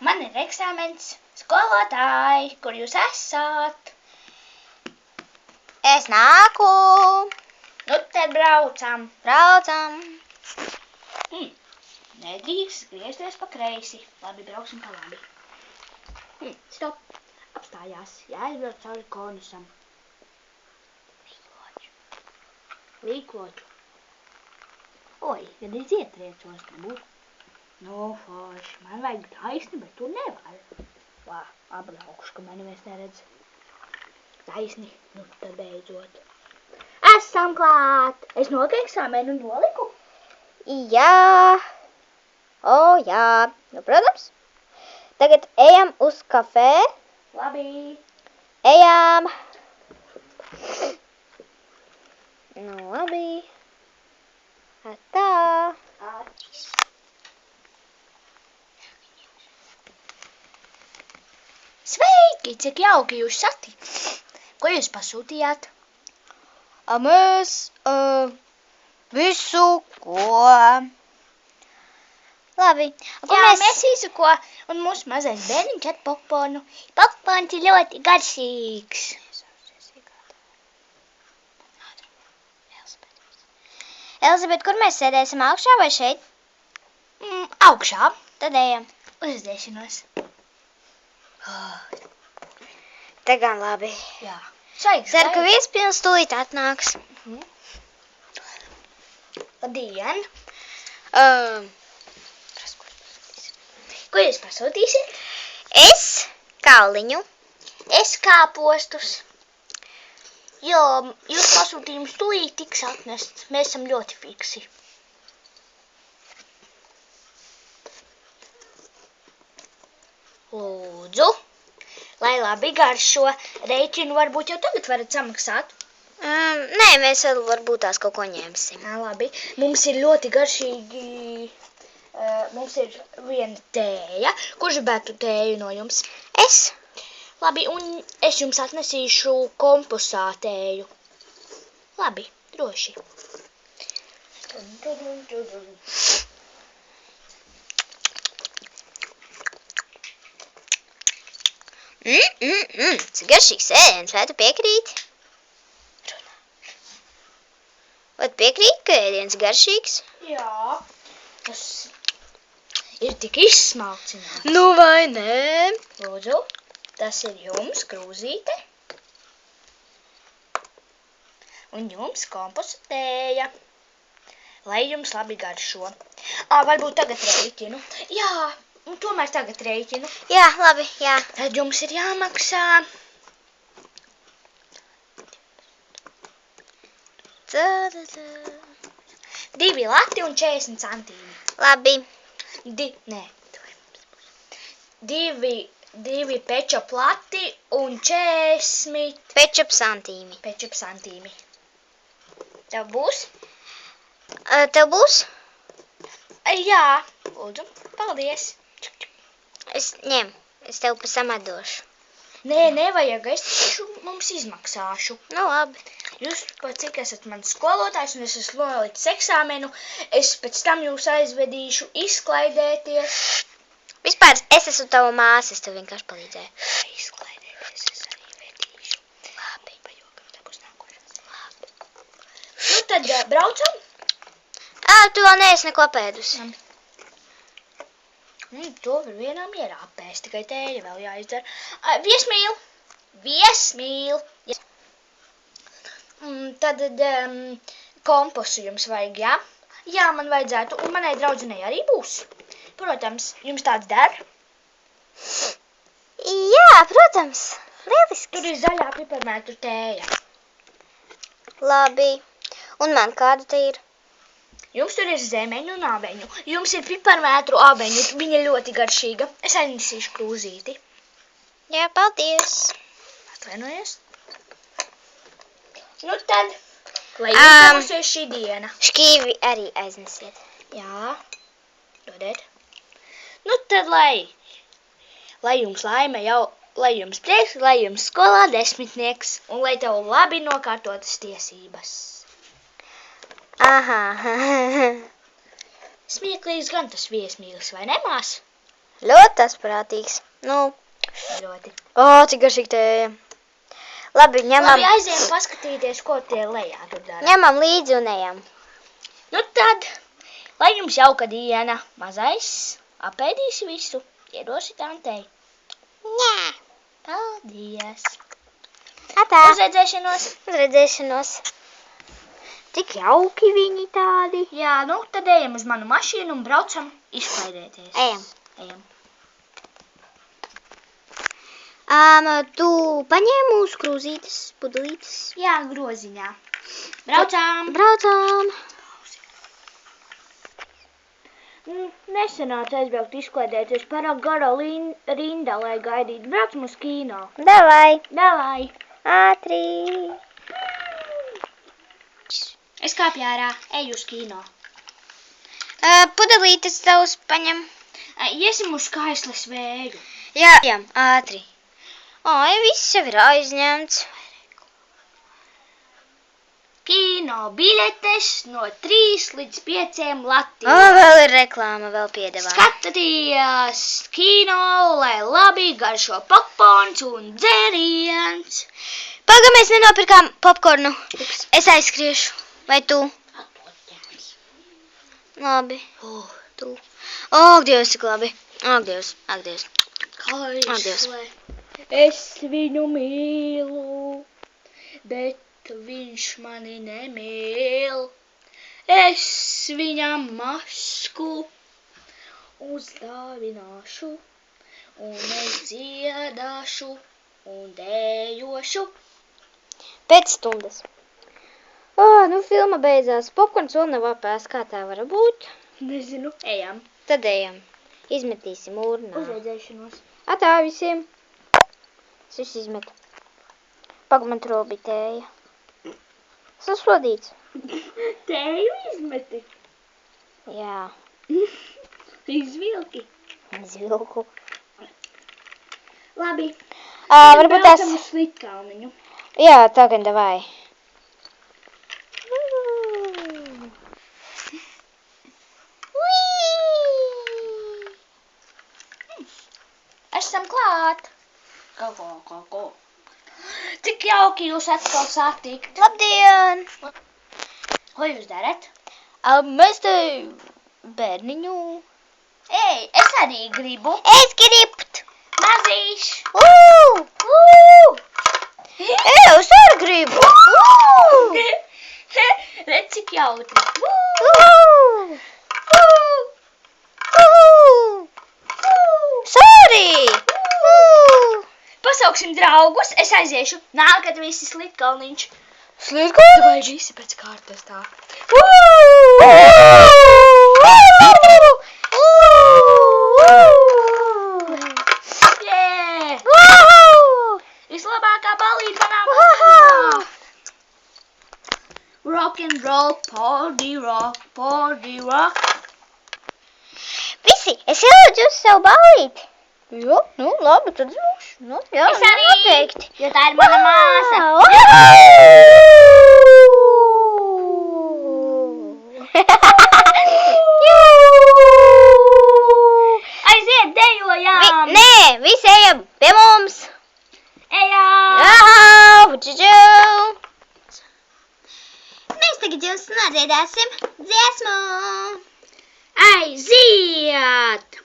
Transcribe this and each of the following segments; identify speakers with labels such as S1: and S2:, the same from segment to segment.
S1: Man ir eksāmens. Skolotāji, kur jūs esat?
S2: Es nāku.
S1: Nu, tad braucam.
S2: Braucam.
S1: Nedrīkst griezties pa kreisi. Labi, brauksim pa labi. Stop. Apstājās. Jāizbrauc cauri konusam. Līkloču. Oi, kad ir ietriecos nebūtu. Nu, forši. Man vajag taisni, bet tu nevari. Lā, apbraukšu, ka mani vairs neredz. Taisni. Nu, tad beidzot. Esam klāt. Es noliku eksāmenu un noliku.
S2: Jā. O, jā. Nu, protams. Tagad ejam uz kafē.
S1: Labi.
S2: Ejam. Nu, labi. Atā.
S1: Sveiki, cik jauki jūs satikt. Ko jūs pasūtījāt?
S2: Mēs visu, ko. Labi.
S1: Mēs visu, ko. Un mūsu mazais bērniņš at poponu. Popons ir ļoti garšīgs.
S2: Elizabete, kur mēs sēdēsim, augšā vai šeit?
S1: Augšā.
S2: Tad ejam.
S1: Uzdēšanos.
S2: Te gan labi.
S1: Jā. Sveiks.
S2: Ceru, ka viespilns tūlīt atnāks.
S1: Labdien.
S2: Ko
S1: jūs pasūtīsiet?
S2: Es kauliņu.
S1: Es kāpostus. Jo, jūs pasūtījums tūlīt tiks atnests. Mēs esam ļoti fiksi. Lūdzu, lai labi garšo. Rēķinu varbūt jau tagad varat samaksāt.
S2: Nē, mēs vēl varbūt tās kaut ko ņemsim.
S1: Labi, mums ir ļoti garšīgi. Mums ir viena tēja. Kurš gribētu tēju no jums?
S2: Es.
S1: Labi, un es jums atnesīšu kompostēju. Labi, droši.
S2: Cik garšīgs ēdiens, vai tu piekrīti? Vai tu piekrīti, ka ēdiens garšīgs?
S1: Jā, tas ir tik izsmalcināts.
S2: Nu vai nē?
S1: Lūdzu. Tas ir jums krūzīte un jums kompostēja, lai jums labi garšo. Varbūt tagad rēķinu. Jā, un tomēr tagad rēķinu.
S2: Jā, labi, jā.
S1: Tad jums ir jāmaksā.
S2: Tā.
S1: 2 lati un 40 centīmi.
S2: Labi.
S1: 2 pečup lati un 40
S2: pečup santīmi.
S1: Pečup santīmi. Tev būs?
S2: Tev būs?
S1: Jā, lūdzu, paldies.
S2: Es tev pēc tam atdošu.
S1: Nē, nevajag, es taču mums izmaksāšu.
S2: Nu, labi.
S1: Jūs, cik esat mans skolotājs un es esmu nolicis eksāmenu, es pēc tam jūs aizvedīšu izklaidēties.
S2: Vispār es esmu tava māsa, es tev vienkārši palīdzēju.
S1: Izklaidēties es arī vedīšu.
S2: Labi.
S1: Pajokam, tā būs nākošais. Labi. Nu tad braucam?
S2: Tu vēl neesi neko pēdus.
S1: To var vienā mierā apēst, tikai tēja vēl jāizdara. Viesmīl! Viesmīl! Tad kompostu jums vajag, jā? Jā, man vajadzētu, un manai draudzenei arī būs. Protams, jums tāds der?
S2: Jā, protams. Lieliski.
S1: Tur ir zaļā piparmētru tēja.
S2: Labi. Un man kāda te ir?
S1: Jums tur ir zemeņu un ābeņu. Jums ir piparmētru ābeņu. Viņa ļoti garšīga. Es aiznesīšu krūzīti.
S2: Jā, paldies.
S1: Atvainojies. Nu tad, lai izdevosies šī diena.
S2: Šķīvi arī aiznesiet.
S1: Jā, dodiet. Nu tad, lai jums laime jau, lai jums prieks, lai jums skolā 10. Un lai tev labi nokārtotas tiesības.
S2: Aha.
S1: Smieklīgs gan tas viesmīlis, vai ne, mās?
S2: Ļoti tas prātīgs. Nu,
S1: Ļoti.
S2: cik garšīgi tēja. Labi, ņemam.
S1: Labi, aizējām paskatīties, ko tie lejā tur dara.
S2: Ņemam līdzi un ejam.
S1: Nu tad, lai jums jauka diena, mazais, apēdīs visu, iedosi tantei.
S2: Nē.
S1: Paldies.
S2: Atā.
S1: Uz redzēšanos.
S2: Uz redzēšanos. Cik jauki viņi tādi.
S1: Jā, nu tad ejam uz manu mašīnu un braucam izklaidēties.
S2: Ejam.
S1: Ejam.
S2: Tu paņēmi mūsu krūzītes, pudelītes?
S1: Jā, groziņā. Braucām.
S2: Braucām.
S1: Nesanāca aizbraukt izklaidēties, pārāk gara rinda, lai gaidītu. Braucam uz kino.
S2: Davai.
S1: Davai.
S2: Ātri.
S1: Es kāpju ārā, eju uz kino.
S2: Pudelītes tavus paņem.
S1: Iesim uz skaislas vēju.
S2: Jā, ātri. Ai, viss jau ir aizņemts.
S1: Kino biļetes no 3 līdz 5 lati.
S2: Vēl ir reklāma, vēl piedevā.
S1: Skaties kino, lai labi garšo popkorns un dzēriens.
S2: Paga, mēs nenopirkām popkornu. Es aizskriešu. Vai tu? Labi. Tu. Ak, Dievs, cik labi. Ak, Dievs.
S1: Kaisle, es viņu mīlu, bet viņš mani nemīl. Es viņam masku uzdāvināšu, un es dziedāšu un dejošu.
S2: Pēc stundas. Nu filma beidzās. Popkorns vēl nav apēsts. Kā tā var būt?
S1: Nezinu, ejam.
S2: Tad ejam. Izmetīsim urnā.
S1: Uz redzēšanos.
S2: Atā visiem. Es visu izmetu. Pag, man trobi tēja. Sasodīts.
S1: Tēju izmeti.
S2: Jā.
S1: Izvilki.
S2: Izvilku.
S1: Labi.
S2: Varbūt tās...
S1: Braucam uz Slitkalniņu.
S2: Jā, tā gan davai.
S1: Esam klāt. Ko. Cik jauki jūs atkal satikt.
S2: Labdien!
S1: Ko jūs darat?
S2: Mēs te bērniņu.
S1: Ei, es arī gribu.
S2: Es gribt!
S1: Mazīš.
S2: Es arī gribu!
S1: Redz, cik jautri.
S2: Sorry!
S1: Pasauksim draugus, es aiziešu. Nākat visi Slitkalniņš.
S2: Slitkalniņš?
S1: Vai visi pēc kārtas tā. Vislabākā balīta manā mūžā. Rock and roll, party rock.
S2: Visi, es ielūdzu uz savu balīti. Jo, labi, tad būšu. Jā,
S1: Es arī,
S2: noteikti.
S1: jo tā ir mana māsa. Aiziet, dejojām.
S2: Nē, visi ejam pie mums.
S1: Ejām.
S2: Mēs tagad jums nodziedāsim dziesmu.
S1: Aiziet.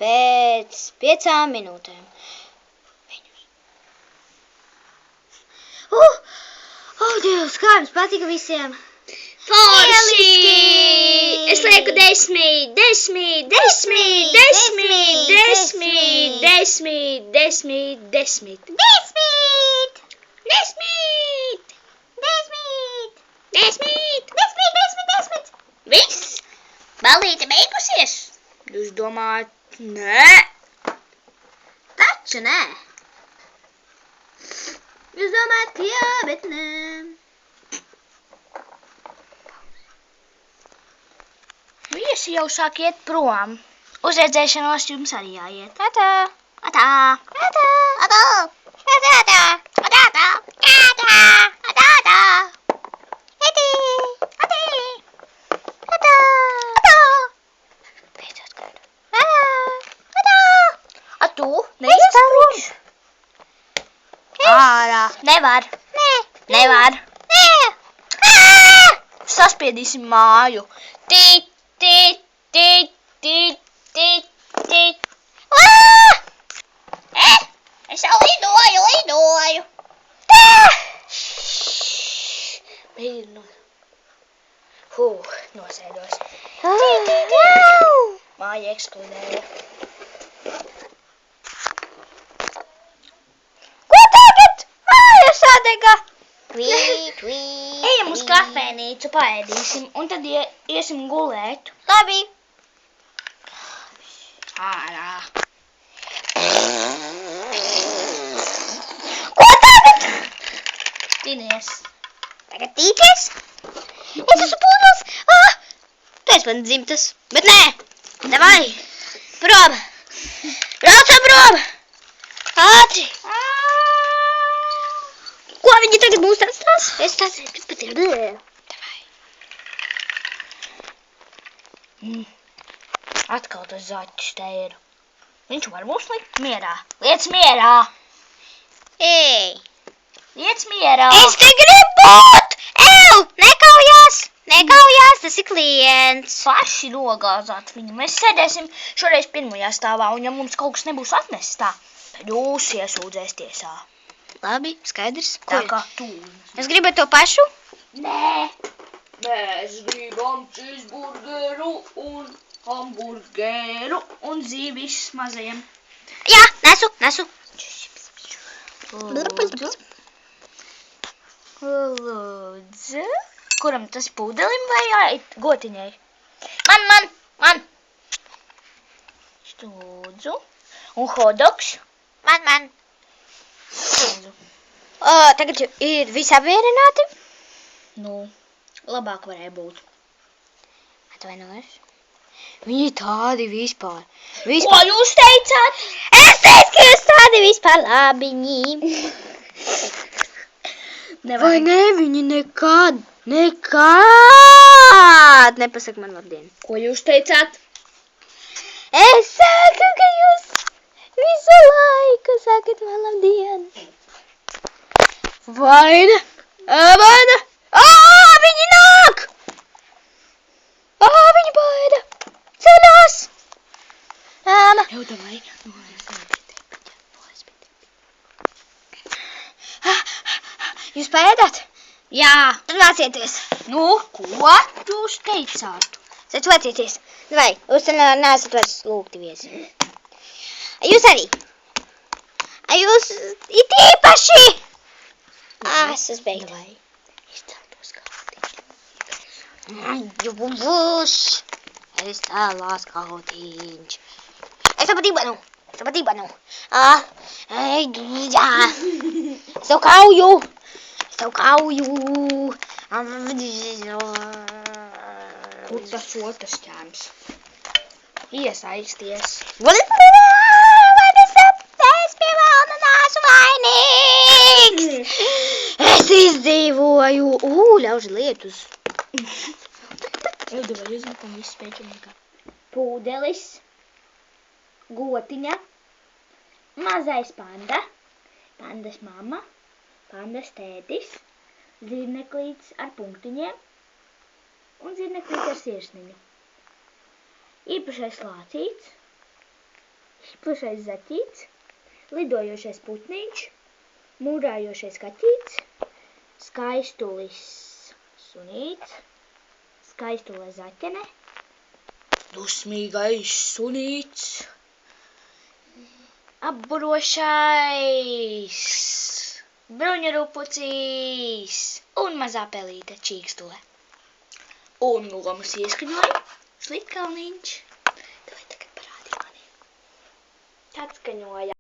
S2: Pēc 5 minūtēm. Dievs, kā jums patika visiem? Forši!
S1: Es lieku 10, 10, 10, 10, 10, 10, 10, 10. 10. Viss! Ballīte beigusies? Jūs domājat, nē?
S2: Taču nē. Jūs domājat, ka jā, bet nē.
S1: Viesi jau sāk iet prom. Uz redzēšanos jums arī jāiet.
S2: Atā.
S1: Atā!
S2: Atā. Atā. Atā. Atā. Atā. Atā. Atā. Atā. Atī. Atī. Atā. Atā. Beidzot kādu. Atā. Atā.
S1: A tu? Neies prom? Ārā. Nevar.
S2: Nē.
S1: Nevar.
S2: Nē.
S1: Saspiedīsim māju. Tit, tit, tit, tit, tit, tit. Es jau lidoju. Mēģinu. Nosēdos. Māja eksplodēja.
S2: Ko tagad? Māja sadega.
S1: Ejam uz kafēnīcu, paēdīsim, un tad iesim gulēt.
S2: Labi.
S1: Ārā.
S2: Ko tagad?
S1: Tinies.
S2: Tagad tīties? Es esmu pūdels. Tu esi man dzimtas. Bet nē. Davai. Prom. Braucam prom. Ātri. Ko viņi tagad mūs atstās? Es tāds, kas pat ir. Davai.
S1: Atkal tas zaķis te ir. Viņš var mūs likt mierā. Liec mierā.
S2: Ej.
S1: Liec mierā.
S2: Es te gribu būt. Nekaujās. Nekaujās, tas ir klients.
S1: Paši nogāzāt viņu. Mēs sēdēsim šoreiz pirmajā stāvā, un ja mums kaut kas nebūs atnests tā, tad jūs iesūdzēs tiesā.
S2: Labi, skaidrs.
S1: Tā kā tu.
S2: Es gribu to pašu.
S1: Nē. Mēs gribam cheeseburgeru un hamburgeru un zīvis mazajiem.
S2: Jā, nesu.
S1: Lūdzu. Kuram tas pūdelim vai gotiņai?
S2: Man.
S1: Lūdzu. Un hotdogs?
S2: Man.
S1: Lūdzu.
S2: Tagad ir visi apmierināti.
S1: Nu, labāk varēja būt.
S2: Atvainojies. Viņi tādi vispār.
S1: Ko jūs teicāt?
S2: Es teicu, ka jūs tādi vispār labiņi. Vai ne, viņi nekad nepasaka man labdien.
S1: Ko jūs teicāt?
S2: Es saku, ka jūs visu laiku sakat man labdien. Vaina. Viņi nāk! Viņi baida. Ceļās.
S1: Jau davai.
S2: Jūs paēdat?
S1: Jā.
S2: Tad vācieties.
S1: Nu, ko jūs teicāt?
S2: Tad vācieties. Vai, jūs neesat vairs lūgti viesi. Jūs arī. Jūs it īpaši. Es esmu beigta.
S1: Davai. Izcēltos
S2: Jūs. Es tēlās kautiņš. Es to patībanu. Jā. Es tev kauju.
S1: Kur tas otrs ķēms? Iesaisties.
S2: Es pie vēlna neesmu vainīgs. Es izdzīvoju. Ļauži lietus.
S1: Jau davai uzmetam visu pēķumīgā. Pūdelis, gotiņa, mazais panda, pandas mamma, pandas tētis, zirneklīts ar punktiņiem un zirneklīts ar sirsniņu. Īpašais lācīts, īpašais zaķīts, lidojošais putniņš, mūrājošais kaķīts, skaistulis sunīts, Skaistule zaķene.
S2: Dusmīgais sunīts. Apburošais. Bruņurupucīs. Un mazā pelīte čīkstule. Un lomas ieskaņoja Slitkalniņš. Vai tagad parādīja mani?
S1: Atskaņoja.